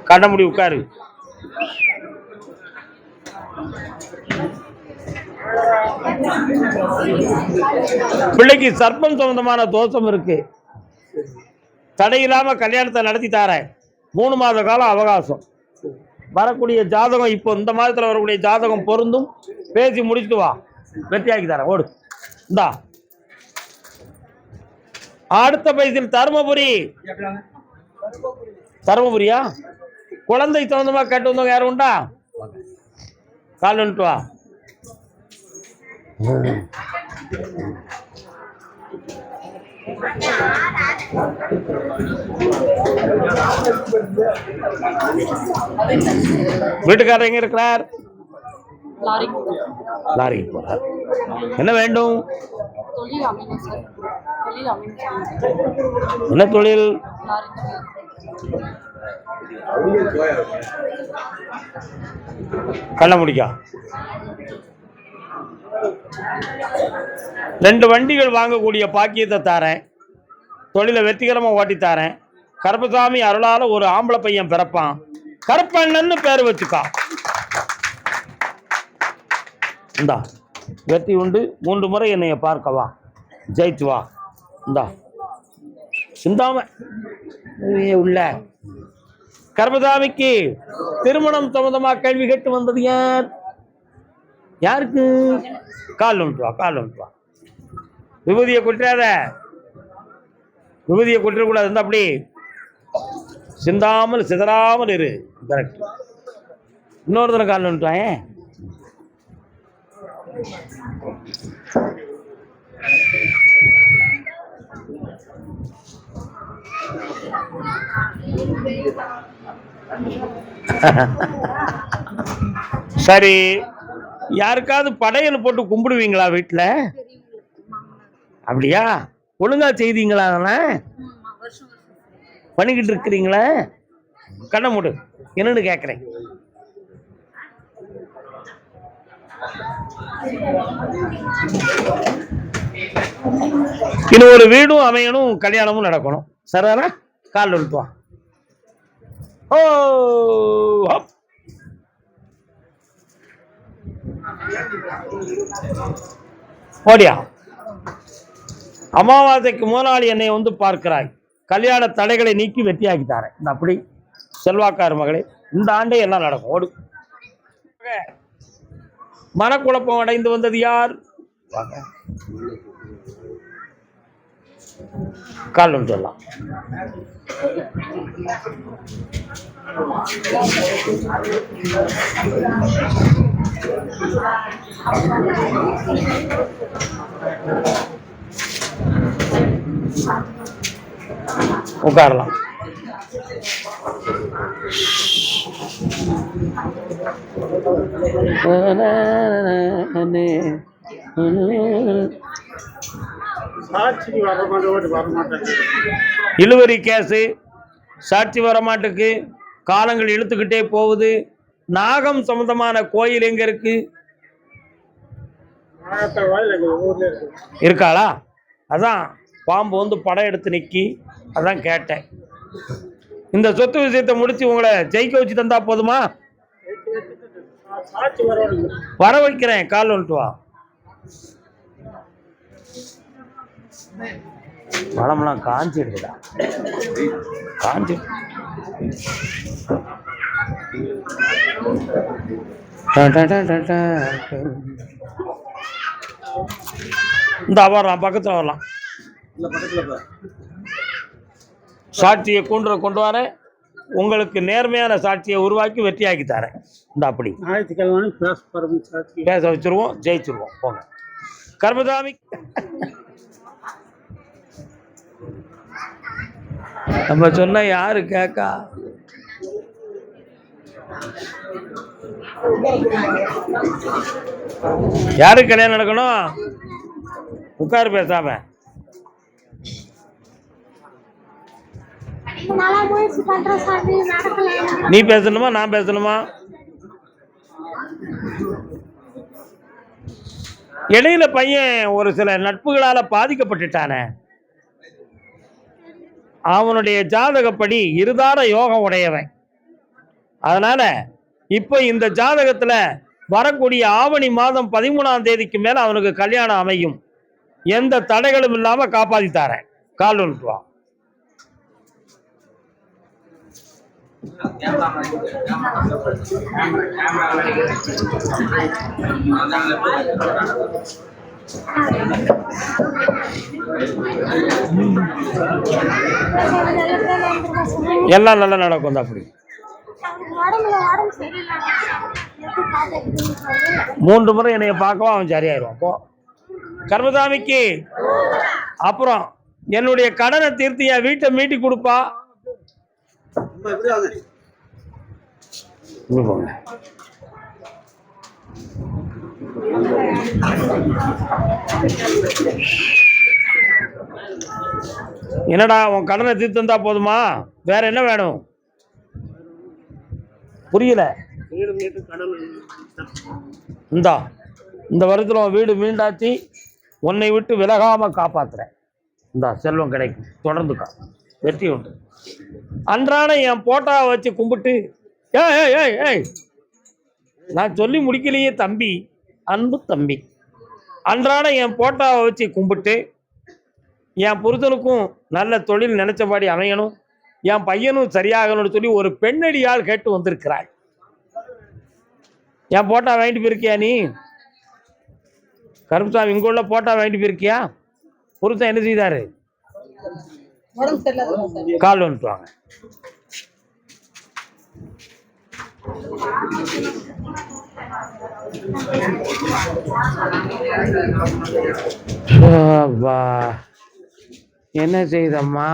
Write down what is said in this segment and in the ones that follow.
கடமுடி உட்காரு. பிள்ளைக்கு சர்ப்பம் சம்பந்தமான தோஷம் இருக்கு. தடையில்லாம கல்யாணத்தை நடத்தி தாரேன். 3 மாத காலம் அவகாசம். வரக்கூடிய ஜாதகம் இப்போ இந்த மாதத்தில் வரக்கூடிய ஜாதகம் பொருந்தும். பேசி முடிச்சுட்டு வா, வெற்றியாக்கி தரேன். ஓடு. இந்தா அடுத்த பைசில் தருமபுரி. தருமபுரியா? குழந்தை சம்பந்தமா கேட்டு வந்தவங்க யாரும் உண்டா? கால் வந்துட்டு வா. வீட்டுக்காரர் எங்க இருக்கிறார்? லாரிக்கு போறார். என்ன வேண்டும்? என்ன தொழில்? கண்ண முடிக்கா. 2 வண்டிகள் வாங்கக்கூடிய பாக்கியத்தை தாரேன். தொழிலை வெற்றிகரமா ஓட்டி தாரேன். கருப்பசாமி அருளால ஒரு ஆம்பளை பையன் பிறப்பான். கருப்பண்ணன்னு பேர் வச்சுக்கா. இந்தா வெற்றி உண்டு. 3 முறை என்னைய பார்க்கவா, ஜெயிச்சு வா. இந்தா சிந்தாம உள்ள கர்மசாமிக்கு திருமணம் சம்பந்தமா கேள்வி கேட்டு வந்தது யார்? யாருக்கு? கால் வந்துட்டு வா, கால் வந்துட்டு வா. விபூதியை கொட்டுறாத, விபூதியை கொட்டிடக்கூடாது. இருந்தா அப்படி சிந்தாமல் சிதறாமல் இரு. கரெக்ட். இன்னொரு தடவை கால் வந்துட்டு வாங்க. சரி, யாருக்காவது படையல் போட்டு கும்பிடுவீங்களா வீட்டில்? அப்படியா? ஒழுங்கா செய்தீங்களா? அதெல்லாம் பண்ணிக்கிட்டு இருக்கிறீங்களா? கண்ண மூடு, என்னன்னு கேட்குறேன். இன்னும் ஒரு வீடும் அமையணும், கல்யாணமும் நடக்கணும். சரிதானா? கால் விட்டுவா. ஓ ஓடியா. அமாவாசைக்கு முதலாளி என்னை வந்து பார்க்கிறாய். கல்யாண தடைகளை நீக்கி வெற்றியாக்கி தாரேன். இந்த அப்படி செல்வாக்கார் மகளே, இந்த ஆண்டே எல்லாம் நடக்கும். ஓடு. மனக்குழப்பம் அடைந்து வந்தது யார்? கால் ஒன்று சொல்லலாம். உட்காரலாம். இழுவரி கேஸு, சாட்சி வரமாட்டுக்கு, காலங்கள் இழுத்துக்கிட்டே போகுது. நாகம் சம்பந்தமான கோயில் எங்க இருக்கு? இருக்காளா? அதான் பாம்பு வந்து படம் எடுத்து நிக்கி. அதான் கேட்டேன். இந்த சொத்து விஷயத்தை முடிச்சு உங்களை ஜெயிக்க வச்சு தந்தா போதுமா? வர வைக்கிறேன். கால் வந்துட்டு வா. பழம்லாம் காஞ்சிடுதுடா, காஞ்சி. இந்த வரலாம், பக்கத்தில் வரலாம். சாட்சியை கொண்டு வரேன். உங்களுக்கு நேர்மையான சாட்சியை உருவாக்கி வெற்றியாக்கி தரேன். இந்த அப்படி பேச வச்சிருவோம், ஜெயிச்சிருவோம். போங்க. கர்மசாமி நம்ம சொன்ன யாரு கேக்கா? யாருக்கு கல்யாணம் நடக்கணும்? உட்காரு, பேசாம. நீ பேசணுமா நான் பேசணுமா? இடையில பையன் ஒரு சில நட்புகளால பாதிக்கப்பட்டுட்டானே. அவனுடைய ஜாதகப்படி இருதார யோகம் உடையவன். அதனால இப்போ இந்த ஜாதகத்துல வரக்கூடிய ஆவணி மாதம் 13ஆம் தேதிக்கு மேல அவனுக்கு கல்யாணம் அமையும். எந்த தடைகளும் இல்லாம காப்பாத்தி தரேன். கால் வந்துட்டு வா. எல்லாம் நல்லா நடக்கும். அப்படி 3 முறை என்னைய பார்க்கவும் அவன் சரியாயிருவான். அப்போ கர்மசாமிக்கு அப்புறம் என்னுடைய கடனை தீர்த்து என் வீட்டை மீட்டி கொடுப்பா. என்னடா உன் கடனை தீர்த்து தந்தா போதுமா? வேற என்ன வேணும்? புரியல. இந்த வருடத்துல வீடு மீண்டாச்சு. உன்னை விட்டு விலகாம காப்பாத்துறேன். இந்த செல்வம் கிடைக்கும். தொடர்ந்துக்கா, வெற்றி உண்டு. அன்றாட என் போட்டாவை வச்சு கும்பிட்டு, ஏய் நான் சொல்லி முடிக்கலையே தம்பி, அன்பு தம்பி. அன்றாட என் போட்டாவை வச்சு கும்பிட்டு, என் புருஷனுக்கும் நல்ல தொழில் நினைச்சபடி அமையணும், என் பையனும் சரியாகணும்னு சொல்லி ஒரு பெண்ணடியால் கேட்டு வந்திருக்கிறாய். என் போட்டா வாங்கிட்டு போயிருக்கியா நீ? கருப்புசாமி இங்க உள்ள போட்டா வாங்கிட்டு போயிருக்கியா? புருஷன் என்ன செய்தாரு? கால் வந்துட்டு வாங்க. என்ன செய்தம்மா?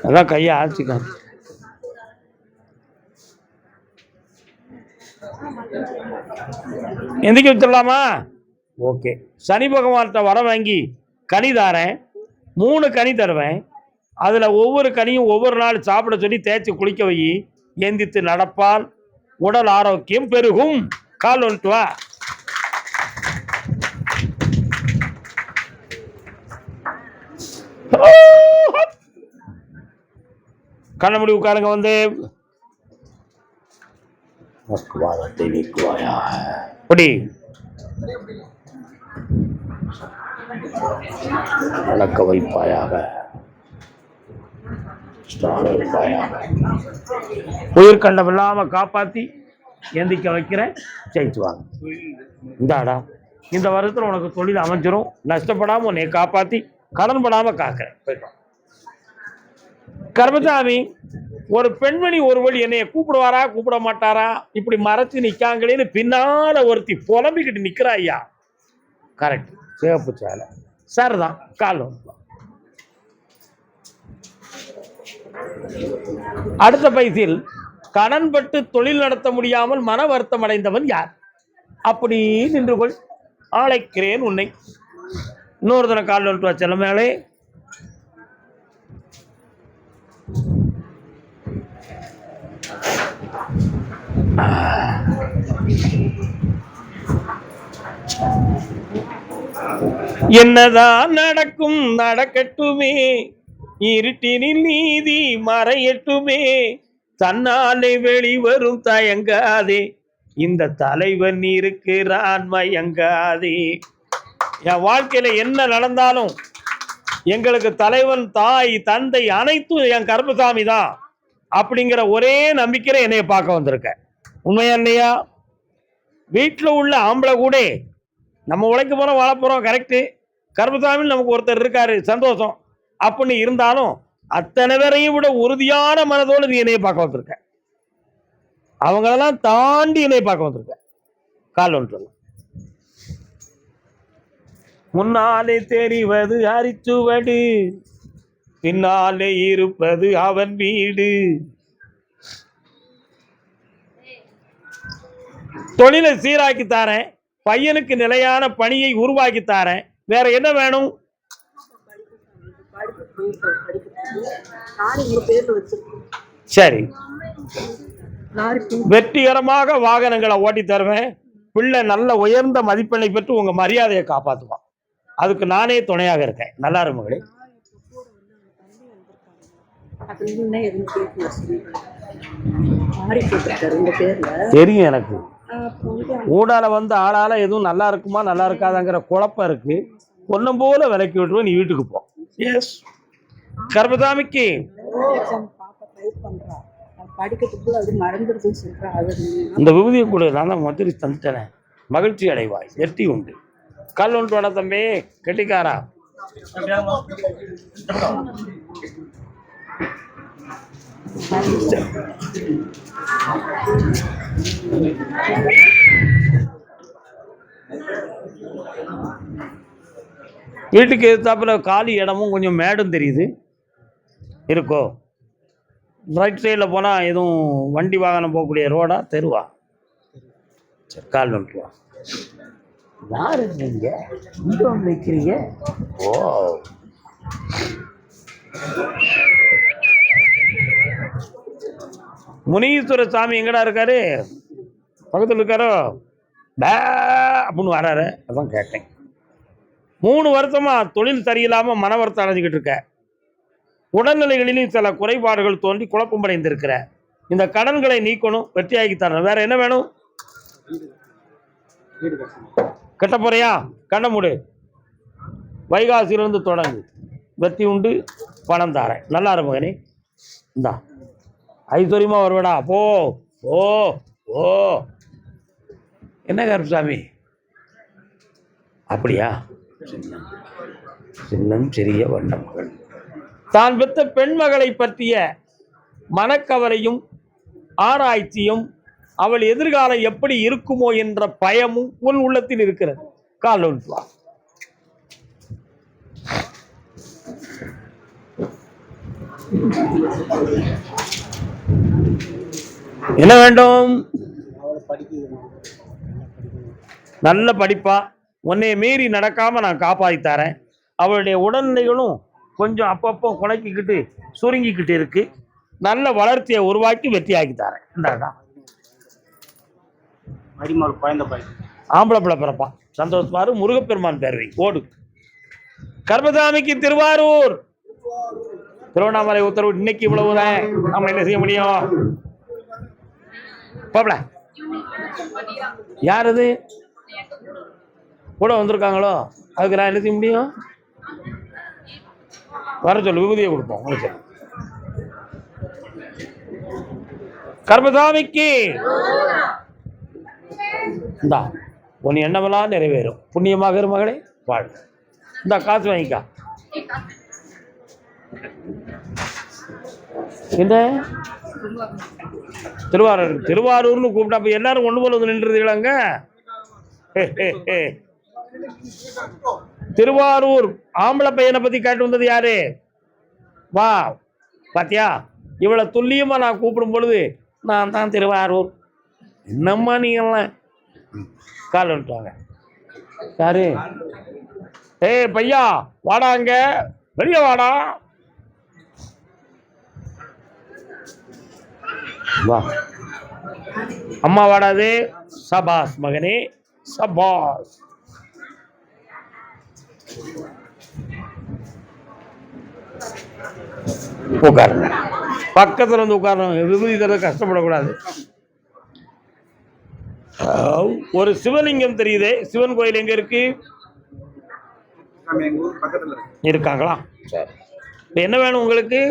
அதான் கையை ஆச்சுக்க. எந்திக்க வச்சிடலாமா? ஓகே. சனி பகவான்கிட்ட வர வாங்கி கனி தாரேன். 3 கனி தருவேன். அதுல ஒவ்வொரு கனியும் ஒவ்வொரு நாள் சாப்பிட சொல்லி தேய்ச்சி குளிக்க வை. எந்தித்து நடப்பால் உடல் ஆரோக்கியம் பெருகும். கால் வந்துட்டு வா. கண்ண முடி உட்காருங்க. வந்து வளர்க்க வைப்பாயாக, உயிர்கண்டம் இல்லாம காப்பாத்தி எந்திக்க வைக்கிறேன். ஜெயிச்சு வாங்க. இந்தாடா, இந்த வருஷத்துல உனக்கு தொழில் அமைஞ்சிரும். நஷ்டப்படாம உன்னை காப்பாத்தி கடன் படாம காக்கிறேன். கர்மசாமி, ஒரு பெண்மணி ஒரு வழி என்னைய கூப்பிடுவாரா கூப்பிட மாட்டாரா இப்படி மறைச்சு நிக்காங்களேன்னு பின்னால ஒருத்தி புலம்பிக்கிட்டு நிக்கிறா. ஐயா கரெக்ட், சிவப்பு சேலை சார் தான். கால் அடுத்த பைசில் கடன் பட்டு தொழில் நடத்த முடியாமல் மன வருத்தம் அடைந்தவன் யார்? அப்படி நின்று கொள், அழைக்கிறேன் உன்னை. இன்னொரு தடவை கால் வந்துட்டு வா செல்ல மேலே. என்னதான் நடக்கும் நடக்கட்டுமே, இருட்டினில் நீதி மறையட்டுமே, தன்னாலே வெளிவரும் தயங்காதே, இந்த தலைவன் இருக்கிறான் மயங்காதே. என் வாழ்க்கையில என்ன நடந்தாலும் எங்களுக்கு தலைவன், தாய், தந்தை அனைத்தும் என் கருப்பசாமி தான் அப்படிங்கிற ஒரே நம்பிக்கையில என்னைய பார்க்க வந்திருக்க. உண்மையா இல்லையா? வீட்டில் உள்ள ஆம்பளை கூட நம்ம உழைக்க போறோம் வாழ போறோம், கரெக்டு. கருப்பசாமி நமக்கு ஒருத்தர் இருக்காரு, சந்தோஷம். அப்படின்னு இருந்தாலும் அத்தனை பேரையும் விட உறுதியான மனதோடு நீ என்னைய பார்க்க வந்திருக்க. அவங்களெல்லாம் தாண்டி என்னைய பார்க்க வந்திருக்க. கால் ஒன்று. முன்னாலே தெரிவது அரிச்சுவடு, பின்னாலே இருப்பது அவன் வீடு. தொழிலை சீராக்கி தாரேன், பையனுக்கு நிலையான பணியை உருவாக்கி தாரேன். வேற என்ன வேணும்? சரி, வெற்றிகரமாக வாகனங்களை ஓட்டி தருவேன். பிள்ளை நல்ல உயர்ந்த மதிப்பெண்ணை பெற்று உங்க மரியாதையை காப்பாற்றுவான். அதுக்கு நானே துணையாக இருக்கேன். நல்லா இருமகளே. தெரியும் எனக்கு. ஊடால வந்து ஆளால எதுவும் நல்லா இருக்குமா நல்லா இருக்காதாங்கிற குழப்பம் இருக்கு. பொண்ணும் போல விலைக்கு விட்டுருவோம், நீ வீட்டுக்கு போ. எஸ் கர்மதாமிக்கு இந்த விபூதியை கூட நான் தான் மதுரை தந்துட்டேன். மகிழ்ச்சி அடைவாய், வெற்றி உண்டு. கல் ஒன்று வேணா தம்பி, கெட்டிக்காரா. வீட்டுக்கு எதிர்த்தாப்புல காலி இடமும் கொஞ்சம் மேடும் தெரியுது இருக்கோ. ரைட் சைடில் போனால் எதுவும் வண்டி வாகனம் போகக்கூடிய ரோடா தெருவா? சரி, கால் வந்துட்டு வா. யாரு நீங்க இங்கே வந்து வைக்கிறீங்க? ஓ, முனீஸ்வர சாமி எங்கடா இருக்காரு? பக்கத்தில் இருக்காரோ? பே அப்படின்னு வராரு. அதான் கேட்டேன். 3 வருஷமா தொழில் சரியில்லாமல் மன வருத்தம் அடைஞ்சிக்கிட்டு இருக்க. உடல்நிலைகளிலும் சில குறைபாடுகள் தோன்றி குழப்பம் அடைந்திருக்கிற. இந்த கடன்களை நீக்கணும், வெற்றியாக்கி தரணும். வேற என்ன வேணும்? கட்ட போறியா? கண்ண மூடு. வைகாசியிலிருந்து தொடங்கு. வெற்றி உண்டு, பணம் தாரேன். நல்லா இரு மகனே. இந்தா ஐஸ்வர்யமா வருவடா. போ ஓ ஓ. என்ன கருப்புசாமி அப்படியா? சின்னம் சிறிய வண்ணமகள் தான் பெற்ற பெண்மகளை பற்றிய மனக்கவலையும் ஆராய்ச்சியும் அவள் எதிர்காலம் எப்படி இருக்குமோ என்ற பயமும் உன் உள்ளத்தில் இருக்கிறது. கால் வா. என்ன வேண்டும்? நல்ல படிப்பா, உன்னை மீறி நடக்காம நான் காப்பாற்றி தரேன். அவளுடைய உடல்நிலைகளும் கொஞ்சம் அப்பப்போ குலைக்கிக்கிட்டு சுருங்கிக்கிட்டு இருக்கு. நல்ல வளர்ச்சியை உருவாக்கி வெற்றியாக்கி தரேன். இந்தாடா ஆம்பளை பிள்ளை பிறப்பான். சந்தோஷமாரு. முருகப்பெருமான் பேரவை ஓடு. கர்மசாமிக்கு திருவாரூர் திருவண்ணாமலை உத்தரவு. இன்னைக்கு இவ்வளவுதான். நம்ம என்ன செய்ய முடியும்? பாப்பல யார் அது கூட வந்திருக்காங்களோ? அதுக்கு நான் என்ன செய்ய முடியும்? வர சொல்லு, விபூதியை கொடுப்போம். கர்மசாமிக்கு இந்தா உன் எண்ணமெல்லாம் நிறைவேறும். புண்ணியமாக மகளே வாழ். இந்த காசு வாங்கிக்கா. என்ன திருவாரூர்னு கூப்பிட்டா அப்ப எல்லாரும் ஒண்ணு போல வந்து நின்றுதுங்களாங்க. திருவாரூர் ஆம்பளை பையனை பத்தி கேட்டு வந்தது யாரு? வா பாத்தியா, இவ்வளவு துல்லியமா நான் கூப்பிடும் பொழுது நான் தான் திருவாரூர். என்னம்மா நீங்கெல்லாம் கால் வந்துட்டாங்க. யாரு? ஏய் பையா வாடா, அங்க வெளியே வாடா. வா அம்மா வாடாது. சபாஸ் மகனே, சபாஸ். உட்காருங்க. பக்கத்துல வந்து உட்காரணும். விபூதி தர கஷ்டப்படக்கூடாது. ஒரு சிவலிங்கம் தெரியுதே, சிவன் கோயில் எங்க இருக்கு? இருக்காங்களா? சரி, என்ன வேணும் உங்களுக்கு?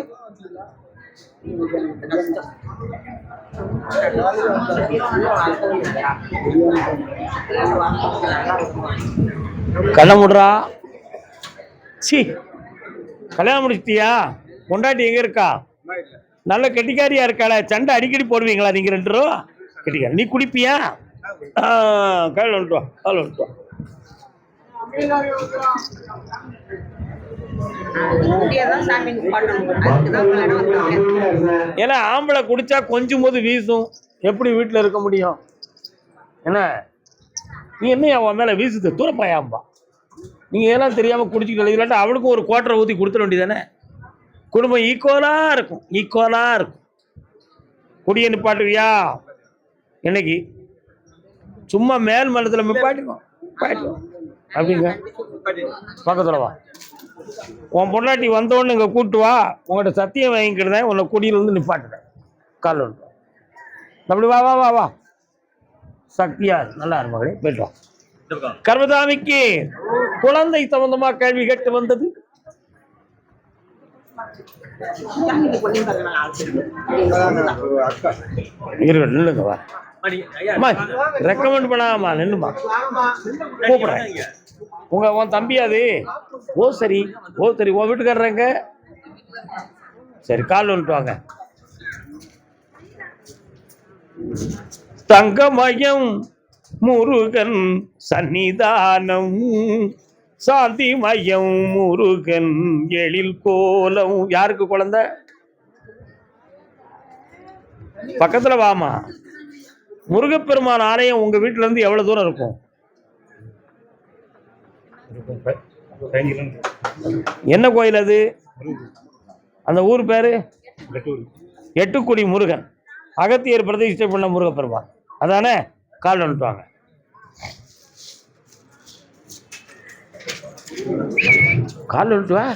கண்ண முடுறா. சி, கல்யாணம் முடிச்சிட்டியா? பொண்டாட்டி எங்க இருக்கா? நல்ல கெட்டிக்காரியா இருக்காள? சண்டை அடிக்கடி போடுவீங்களா நீங்க 2 ரூபா? கெட்டிக்காரி. நீ குடிப்பியா? கையில் வந்துட்டு வா, கையில் வந்துட்டு வா. ஏன்னா ஆம்பளை குடிச்சா கொஞ்சம் போது வீசும். எப்படி வீட்டுல இருக்க முடியும்? என்ன நீ என்ன அவன் மேல வீசுது? தூரப்பாயாம்பா. நீங்க எல்லாம் தெரியாம குடிச்சுக்கிட்டு இல்லாட்டா அவளுக்கும் ஒரு குவார்டரை ஊற்றி கொடுத்துட வேண்டியதானே? குடும்பம் ஈக்குவலா இருக்கும், ஈக்குவலா இருக்கும். குடியை நிப்பாட்டுவியா? இன்னைக்கு சும்மா மேல் மலத்துல நிப்பாட்டிடும் அப்படிங்க. பக்கத்துல வா. உன் பொண்டாட்டி வந்தோன்னு இங்க கூட்டு வா. உங்கள்கிட்ட சத்தியம் வாங்கிக்கிடுதேன், உன்னை குடியில வந்து நிப்பாட்டுறேன். கால் ஒன்று அப்படி வா வா வா வா. சக்தியா நல்லா இருக்கு மகளே, போயிட்டு வா. கர்மதாமிக்கு குழந்தை சம்பந்தமா கேள்வி கேட்டு வந்தது. நில்லுங்க வா. ரெக்கமெண்ட் பண்ணாமா நின்னுமா கூப்பிடுறேன். உன் தம்பி அது. ஓ சரி ஓ சரி. உன் வீட்டுக்காரங்க சரி, கால் வந்துட்டு வாங்க. தங்கமயம் முருகன் சன்னிதானம், சாந்தி மயம் முருகன் எழில் கோலம். யாருக்கு குழந்தை? பக்கத்துல வாமா. முருகப்பெருமான் ஆலயம் உங்க வீட்டுல இருந்து எவ்வளவு தூரம் இருக்கும்? என்ன கோயில் அது? அந்த ஊர் பேரு எட்டுக்குடி முருகன், அகத்தியர் பிரதிஷ்டை பண்ண முருகப்பெருமான் அதானே? கால் வந்துட்டுவாங்க. கால் வந்துட்டுவா.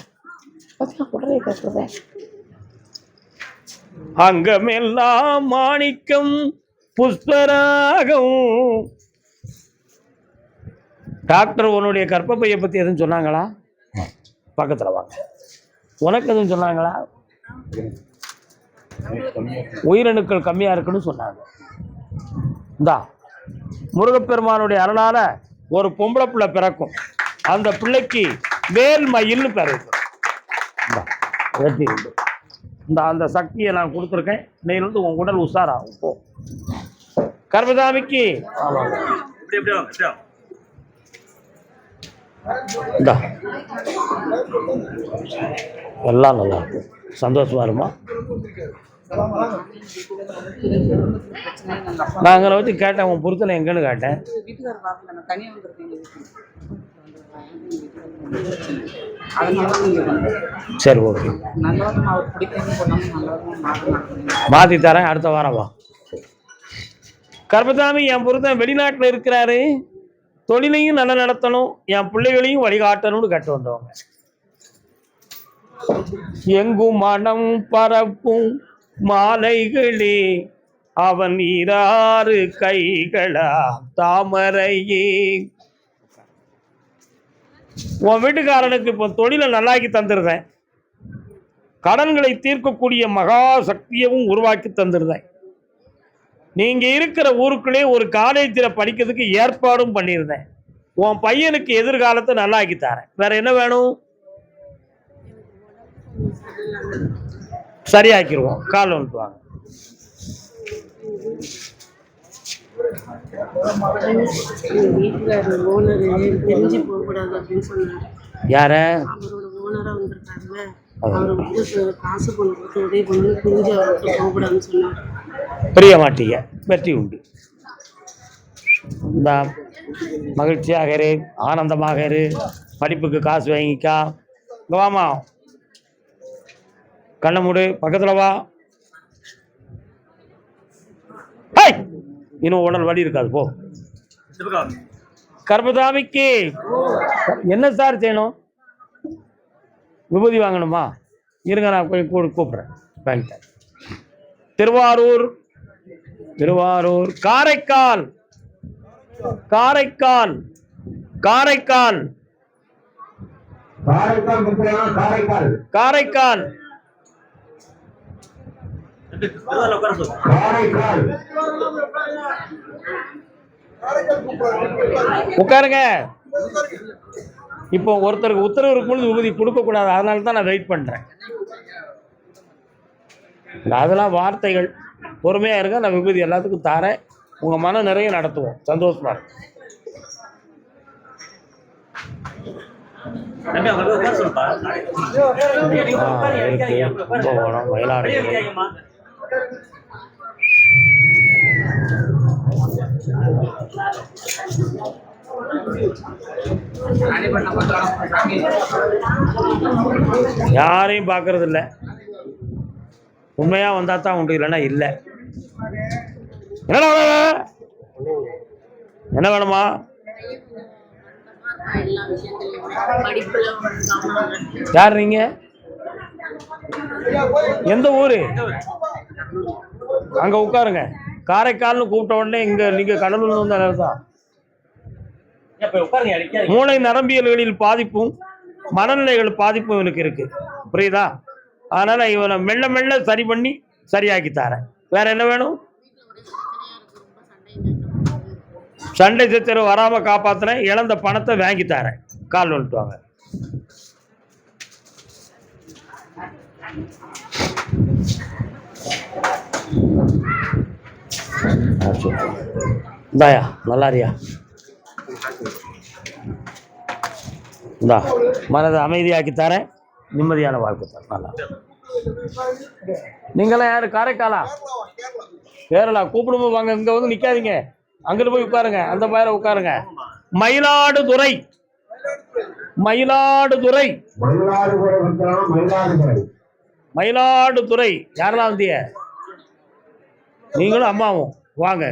அங்கமெல்லாம் மாணிக்கம் புஷ்பராகம். டாக்டர் உன்னுடைய கர்ப்பப்பையை பத்தி எதுவும் சொன்னாங்களா? பக்கத்துல வாங்க. உனக்கு எதுவும் சொன்னாங்களா? உயிரணுக்கள் கம்மியா இருக்குன்னு சொன்னாங்க. இந்தா முருகப்பெருமானுடைய அருளால ஒரு பொம்பளை பிள்ளை பிறக்கும். அந்த பிள்ளைக்கு வேல்மயில்னு பேர் இருக்கும். இந்த அந்த சக்தியை நான் கொடுத்துருக்கேன். இன்னையிலிருந்து உன் உடல் உஷாராகும். போ. கர்மதாமிக்கு எல்லாம் நல்லா இருக்கும். சந்தோஷமா இருமா. நான் அங்கே வச்சு கேட்டேன், உன் புருத்தனை எங்கன்னு கேட்டேன். சரி ஓகே, மாற்றி தரேன். அடுத்த வாரம் வா. கர்மசாமி, என் புருத்தன் வெளிநாட்டில் இருக்கிறாரு. தொழிலையும் நல்லா நடத்தணும், என் பிள்ளைகளையும் வழிகாட்டணும்னு கட்டு வந்தவங்க. எங்கும் மனம் பரப்பும் மாலைகளே அவன் இராறு கைகளா தாமரையே. உன் வீட்டுக்காரனுக்கு இப்போ தொழிலை நல்லாக்கி தந்துருந்தேன். கடன்களை தீர்க்கக்கூடிய மகா சக்தியவும் உருவாக்கி தந்துருந்தேன். நீங்க இருக்கிற ஊருக்குள்ளே ஒரு காலேஜில் படிக்கிறதுக்கு ஏற்பாடும் பண்ணியிருந்தேன். உன் பையனுக்கு எதிர்காலத்தை நல்லாக்கி தரேன். வேற என்ன வேணும்? சரியாக்கிடுவோம். கால் வந்துட்டு வாங்க. யார? பிரிய மாட்டீங்க, வெற்றி உண்டு. இந்த மகிழ்ச்சியாக இரு, ஆனந்தமாக இரு, படிப்புக்கு காசு வாங்கிக்கா. இங்க வாமா, கண்ணை மூடு, பக்கத்துல வா. இன்னும் உடல் வலி இருக்காது, போ. கர்மசாமிக்கு என்ன சார் செய்யணும்? விபூதி வாங்கணுமா? இருங்க, நான் கூப்பிடுறேன். வாங்கிட்டேன். திருவாரூர், திருவாரூர், காரைக்கால், காரைக்கால், காரைக்கால், காரைக்கால், உட்காருங்க. இப்போ ஒருத்தருக்கு உத்தரவு இருக்கும்போது விபூதி கொடுக்க கூடாது, அதனால தான் நான் வெயிட் பண்றேன். அதெல்லாம் வார்த்தைகள். பொறுமையா இருங்க, நான் விபூதி எல்லாத்துக்கும் தாரேன். உங்க மனம் நிறைய நடத்துவோம். சந்தோஷமா இருக்கு. மயிலாடுதுறை யாரையும் பார்க்கறது இல்லை. உண்மையா வந்தா தான் உண்டு, இல்லைன்னா இல்லை. என்ன வேணுமா? யார் நீங்க? எந்த ஊரு? அங்க உட்காருங்க. காரைக்கால்னு கூப்பிட்ட உடனே இங்க நீங்க கடலூர்ல வந்து தான். மூளை நரம்பியல்களில் பாதிப்பும் மனநிலைகள் பாதிப்பும் இவனுக்கு இருக்கு, புரியுதா? அதனால இவனை மெல்ல மெல்ல சரி பண்ணி சரியாக்கி தரேன். வேற என்ன வேணும்? சண்டை சச்சரவு வராம காப்பாத்துறேன். இழந்த பணத்தை வாங்கி தரேன். கால் வந்துட்டு வாங்க. இந்தாயா, நல்லாரியா? இந்தா, மனதை அமைதியாக்கி தரேன். நிம்மதியான வாழ்க்கை தரேன். நல்லா. நீங்களாம் யாரு? காரைக்காலா? கேரளா. கூப்பிடும்போது வாங்க. இங்க வந்து நிக்காதீங்க, அங்கிட்டு போய் உட்காருங்க. அந்த பயிர உட்காருங்க. மயிலாடுதுறை. மயிலாடுதுறை. மயிலாடுதுறை. யாரெல்லாம் வந்தீங்க? நீங்களும் அம்மாவும் வாங்க.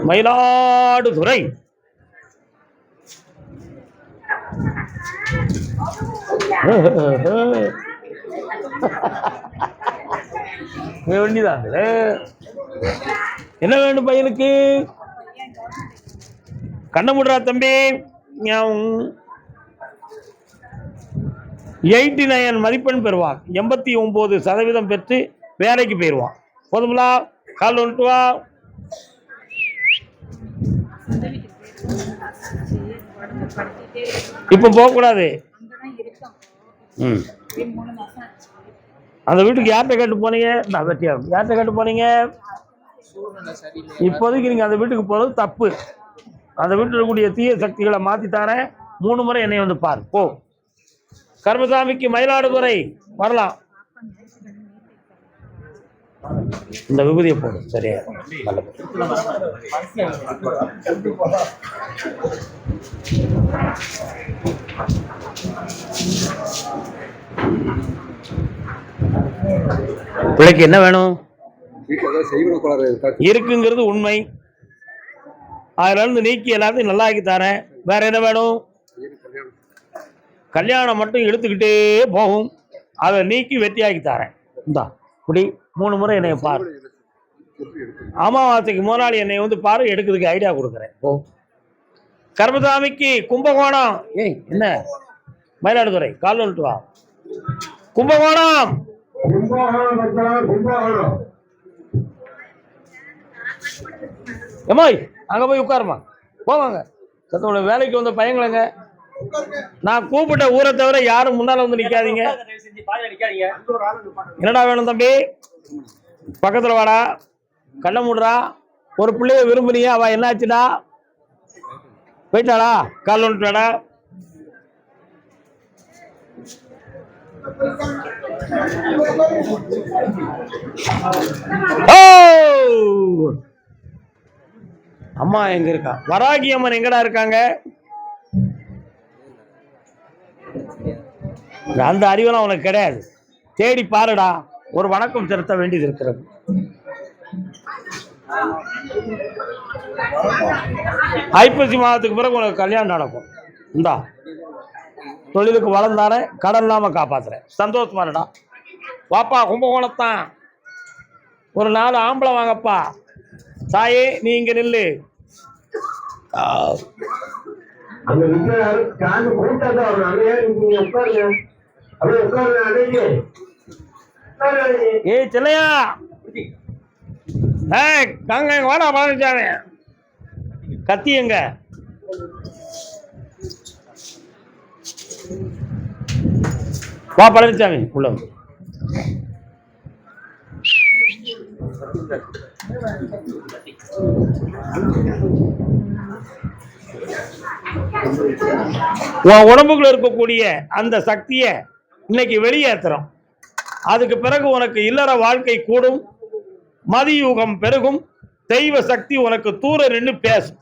மயிலாடுதுறை. வேண்டிதான். என்ன வேண்டும் பையனுக்கு? கண்ண முடுறா தம்பி. 89 மதிப்பெண் பெறுவான். 89% பெற்று வேலைக்கு போயிடுவான். போதுங்களா? கால் வந்துட்டு வா. இப்ப போக கூடாது. அந்த வீட்டுக்கு யார்கிட்ட கேட்டு போனீங்க? யார்கிட்ட கேட்டு போனீங்க? இப்போதைக்கு நீங்க அந்த வீட்டுக்கு போறது தப்பு. அந்த வீட்டில் இருக்கக்கூடிய தீய சக்திகளை மாத்தித்தானே. 3 முறை என்னை வந்து பாரு. போ. கர்மசாமிக்கு மயிலாடுதுறை வரலாம். இந்த விபூதியை போடு. சரியா? பிள்ளைக்கு என்ன வேணும்? இருக்குங்கிறது உண்மை. அதுல இருந்து நீக்கி எல்லாத்தையும் நல்லா ஆக்கி தரேன். வேற என்ன வேணும்? கல்யாணம் மட்டும் இழுத்துக்கிட்டே போகும். அதை நீக்கி வெட்டியாக்கி தரேன். இந்தா இப்படி 3 முறை என்னைய பாரு. அமாவாசைக்கு முதலாளி என்னை வந்து பாரு. எடுக்கிறதுக்கு ஐடியா கொடுக்குறேன். ஓ. கர்மசாமிக்கு கும்பகோணம். என்ன? மயிலாடுதுறை. கால் வந்துட்டு வா. கும்பகோணம். எம்மாய் அங்க போய் உட்காருமா. போவாங்க. சத்தோட வேலைக்கு வந்த பையங்களங்க. நான் கூப்பிட்ட ஊரை தவிர யாரும் முன்னால வந்து நிக்காதீங்க. என்னடா வேணும் தம்பி? பக்கத்துல வாடா. கண்ண மூடுறா. ஒரு பிள்ளைய விரும்புனியா? அவ என்னாச்சுடா? போயிட்டாளா? கால் வந்துட்டாடா. அம்மா எங்க இருக்கா? வராகி அம்மன் எங்கடா இருக்காங்க? அந்த அறிவெல்லாம் உனக்கு கிடையாது. தேடி பாருடா. ஒரு வணக்கம் செலுத்த வேண்டியது இருக்கிறது. ஐப்பசி மாதத்துக்கு பிறகு உனக்கு கல்யாணம் நடக்கும். இந்தா தொழிலுக்கு வளர்ந்தாரேன். கடன் இல்லாம காப்பாத்துறேன். சந்தோஷமா இருடா. வாப்பா கும்பகோணத்தான். ஒரு 4 ஆம்பளை வாங்கப்பா. தாயே நீ இங்க நில்லு. ஏய் செல்லையா. காங்க வாடா பழனிச்சாமி. கத்தி எங்க? வா பழனிச்சாமி உள்ள. உன் உடம்புக்குள்ள இருக்கக்கூடிய அந்த சக்தியை இன்னைக்கு வெளியேற்றுறோம். அதுக்கு பிறகு உனக்கு இல்லற வாழ்க்கை கூடும். மதியூகம் பெருகும். தெய்வ சக்தி உனக்கு தூர நின்று பேசும்.